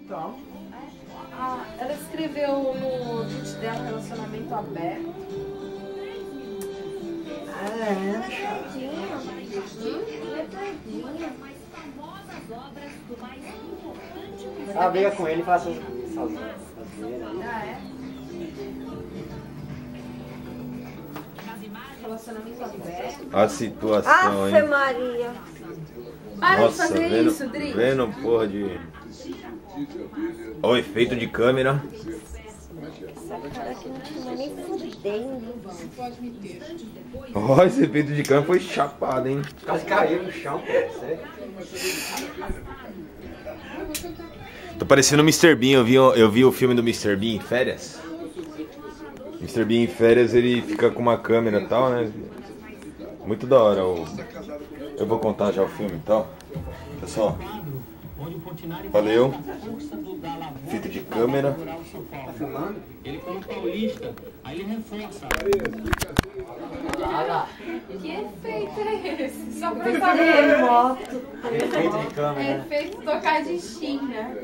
Então. Ah, ela escreveu no tweet dela relacionamento aberto. Ela briga com ele e fala assim, Ah, é? Relacionamento aberto. A situação, Ave hein? Maria. Para Nossa, de fazer vendo, isso, Dri. vendo porra de... Ó o efeito de câmera. Essa cara aqui não tinha nem fudendo. Ó, esse efeito de câmera foi chapado, hein? quase caiu no chão, pô. Sério? Tô parecendo o Mr. Bean, eu vi o filme do Mr. Bean em férias. Mr. Bean em férias, ele fica com uma câmera e tal, né? Muito da hora. Eu vou contar já o filme e tal. Pessoal, valeu. Fita de câmera. Tá filmando? Ele como paulista, aí ele reforça. Que efeito é esse? Só pra saber. Moto. Efeito de câmera, né? Efeito tocar de China.